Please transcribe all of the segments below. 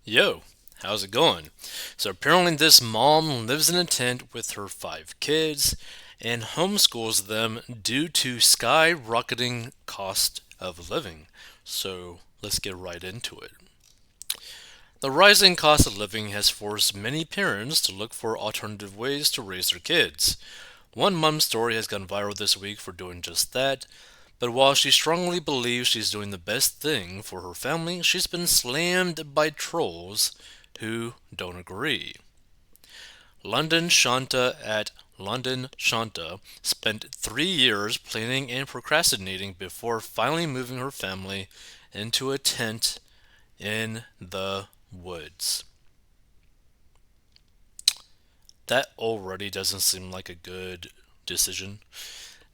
Yo, how's it going? So apparently this mom lives in a tent with her five kids and homeschools them due to skyrocketing cost of living. So let's get right into it. The rising cost of living has forced many parents to look for alternative ways to raise their kids. One mom's story has gone viral this week for doing just that, but while she strongly believes she's doing the best thing for her family, she's been slammed by trolls who don't agree. London Shanta at London Shanta spent 3 years planning and procrastinating before finally moving her family into a tent in the woods. That already doesn't seem like a good decision.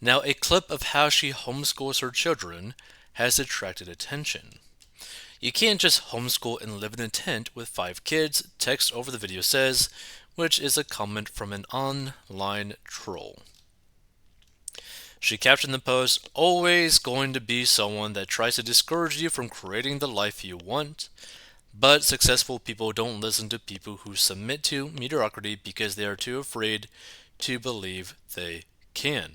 Now, a clip of how she homeschools her children has attracted attention. You can't just homeschool and live in a tent with five kids, text over the video says, which is a comment from an online troll. She captioned the post, always going to be someone that tries to discourage you from creating the life you want, but successful people don't listen to people who submit to mediocrity because they are too afraid to believe they can.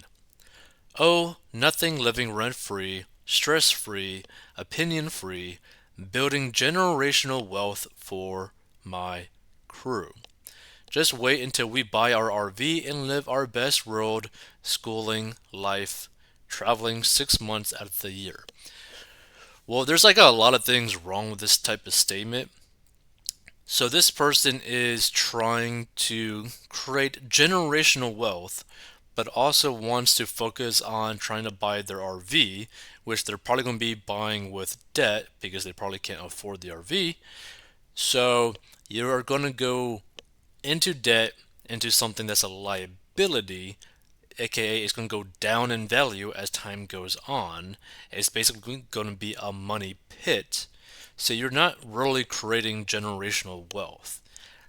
Oh, nothing living rent free, stress free, opinion free, building generational wealth for my crew. Just wait until we buy our RV and live our best road schooling life, traveling 6 months out of the year. Well, there's like a lot of things wrong with this type of statement. So, this person is trying to create generational wealth, but also wants to focus on trying to buy their RV, which they're probably going to be buying with debt because they probably can't afford the RV. So, you are going to go into debt into something that's a liability, aka it's going to go down in value as time goes on. It's basically going to be a money pit. So you're not really creating generational wealth.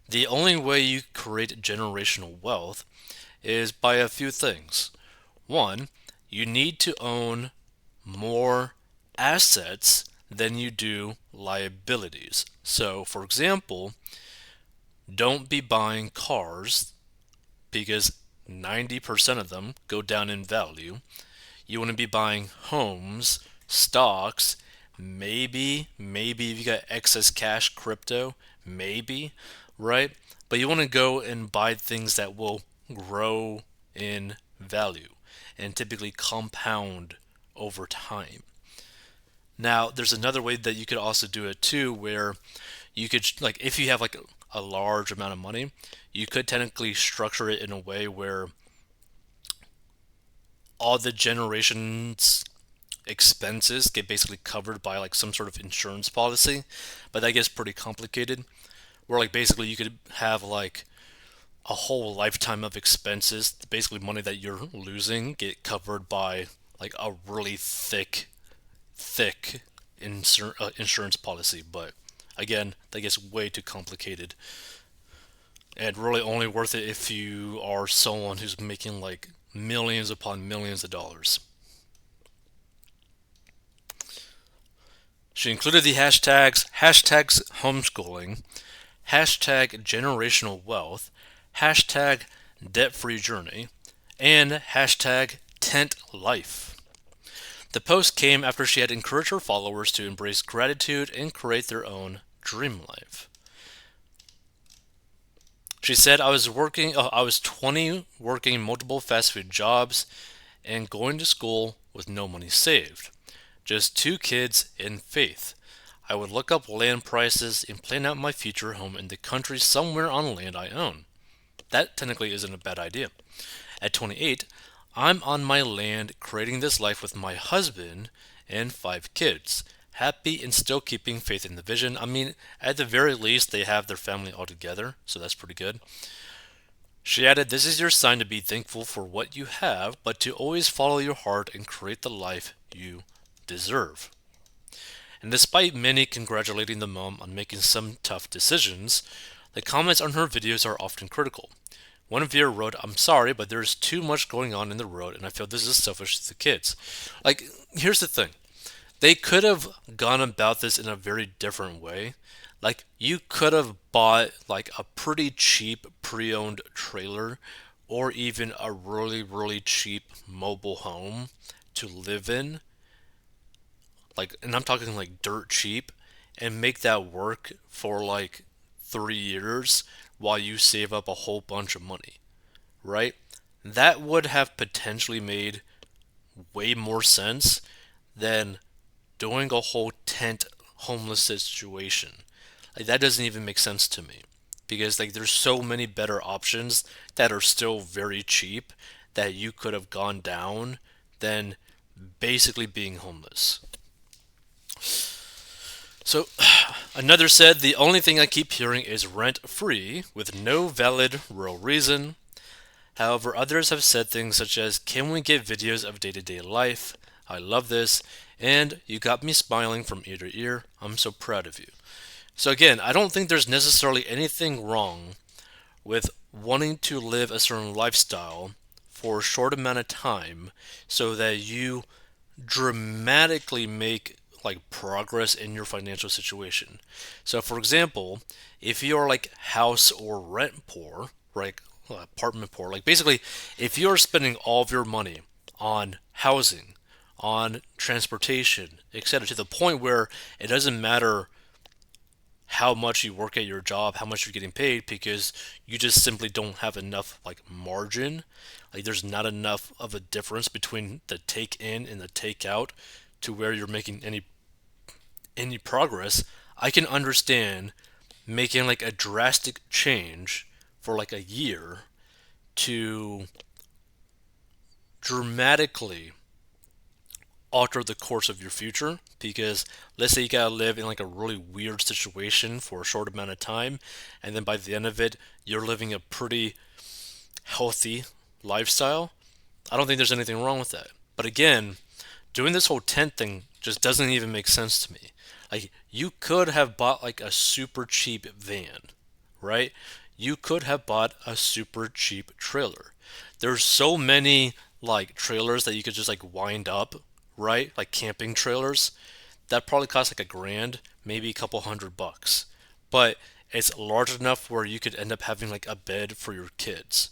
The only way you create generational wealth is by a few things. One, you need to own more assets than you do liabilities. So, for example, don't be buying cars because 90% of them go down in value. You want to be buying homes, stocks, maybe if you got excess cash, crypto, maybe, right? But you want to go and buy things that will grow in value and typically compound over time. Now, there's another way that you could also do it too, where you could, like, if you have like a large amount of money, you could technically structure it in a way where all the generations expenses get basically covered by like some sort of insurance policy, but that gets pretty complicated. Where like basically you could have like a whole lifetime of expenses, basically money that you're losing, get covered by like a really thick insurance policy. But again, that gets way too complicated and really only worth it if you are someone who's making like millions upon millions of dollars. She included the hashtags homeschooling, hashtag generational wealth, hashtag debt free journey, and hashtag tent life. The post came after she had encouraged her followers to embrace gratitude and create their own dream life. She said, I was 20 working multiple fast food jobs and going to school with no money saved. Just two kids in faith. I would look up land prices and plan out my future home in the country somewhere on land I own. That technically isn't a bad idea. At 28, I'm on my land creating this life with my husband and five kids. Happy and still keeping faith in the vision. I mean, at the very least, they have their family all together, so that's pretty good. She added, this is your sign to be thankful for what you have, but to always follow your heart and create the life you deserve. And despite many congratulating the mom on making some tough decisions, the comments on her videos are often critical. One viewer wrote, I'm sorry, but there's too much going on in the world, and I feel this is selfish to the kids. Like, here's the thing. They could have gone about this in a very different way. Like, you could have bought like a pretty cheap pre-owned trailer or even a really, really cheap mobile home to live in. Like, and I'm talking like dirt cheap, and make that work for like 3 years while you save up a whole bunch of money, right? That would have potentially made way more sense than doing a whole tent homeless situation. Like, that doesn't even make sense to me because like there's so many better options that are still very cheap that you could have gone down than basically being homeless. So another said the only thing I keep hearing is rent free with no valid real reason. However, others have said things such as, can we get videos of day to day life? I love this. And you got me smiling from ear to ear. I'm so proud of you. So, again, I don't think there's necessarily anything wrong with wanting to live a certain lifestyle for a short amount of time so that you dramatically make like progress in your financial situation. So for example, if you're like house or rent poor, right, apartment poor, like basically if you're spending all of your money on housing, on transportation, etc., to the point where it doesn't matter how much you work at your job, how much you're getting paid, because you just simply don't have enough like margin. Like, there's not enough of a difference between the take in and the take out to where you're making any progress. I can understand making like a drastic change for like a year to dramatically alter the course of your future, because let's say you gotta live in like a really weird situation for a short amount of time, and then by the end of it you're living a pretty healthy lifestyle. I don't think there's anything wrong with that. But again, doing this whole tent thing just doesn't even make sense to me. Like, you could have bought like a super cheap van, right? You could have bought a super cheap trailer. There's so many like trailers that you could just like wind up, right? Like camping trailers. That probably cost like $1,000, maybe a couple $100. But it's large enough where you could end up having like a bed for your kids,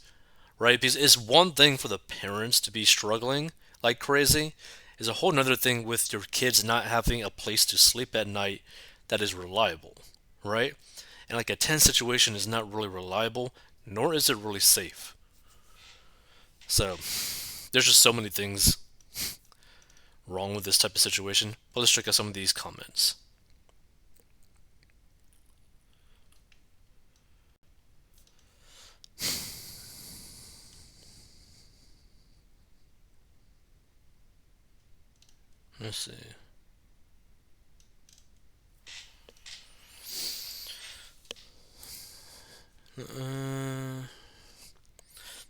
right? Because it's one thing for the parents to be struggling like crazy, is a whole nother thing with your kids not having a place to sleep at night that is reliable, right? And like a tent situation is not really reliable, nor is it really safe. So there's just so many things wrong with this type of situation. But let's check out some of these comments. Let's see. Uh,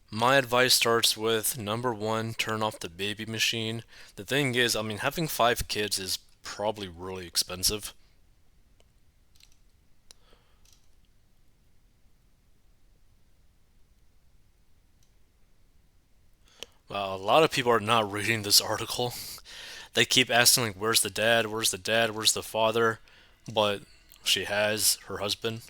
my advice starts with number one, turn off the baby machine. The thing is, I mean, having 5 kids is probably really expensive. A lot of people are not reading this article. They keep asking, like, where's the dad? Where's the dad? Where's the father? But she has her husband.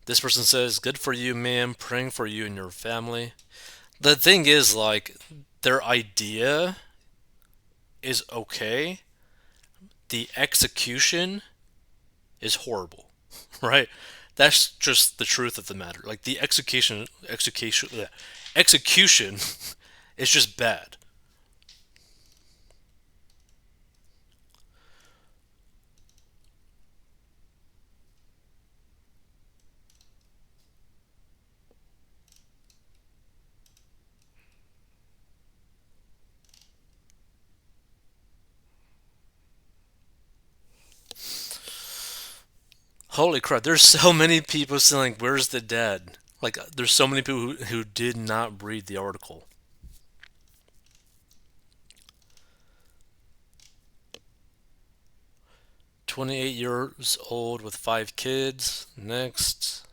This person says, good for you, ma'am. Praying for you and your family. The thing is, like, their idea is okay. The execution is horrible, right? That's just the truth of the matter. Like, the execution is just bad. Holy crap! There's so many people saying, "Where's the dad?" Like, there's so many people who did not read the article. 28 years old with 5 kids. Next.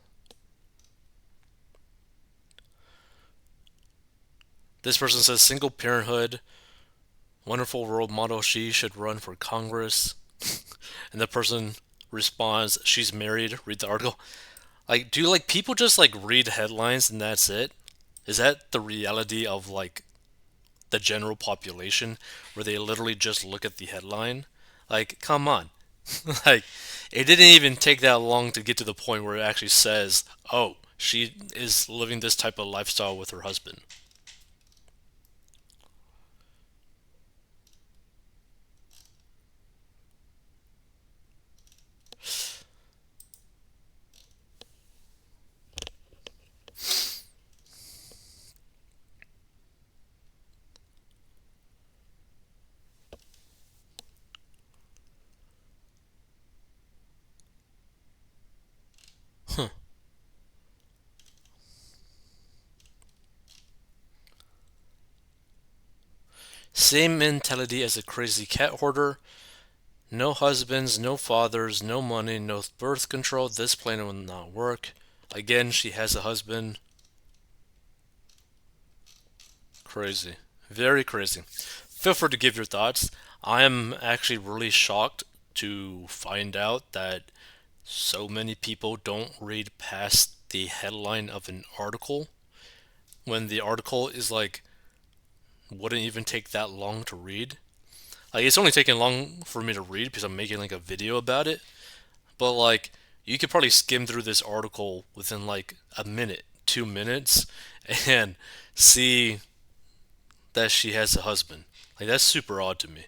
This person says single parenthood. Wonderful role model, she should run for Congress. And the person responds, she's married, read the article. Like, do like people just like read headlines and that's it? Is that the reality of like the general population where they literally just look at the headline? Like, come on. Like, it didn't even take that long to get to the point where it actually says, oh, she is living this type of lifestyle with her husband. Same mentality as a crazy cat hoarder. No husbands, no fathers, no money, no birth control. This plan will not work. Again, she has a husband. Crazy. Very crazy. Feel free to give your thoughts. I am actually really shocked to find out that so many people don't read past the headline of an article when the article is like wouldn't even take that long to read. Like it's only taking long for me to read because I'm making like a video about it. But like you could probably skim through this article within like a minute, 2 minutes, and see that she has a husband. Like that's super odd to me.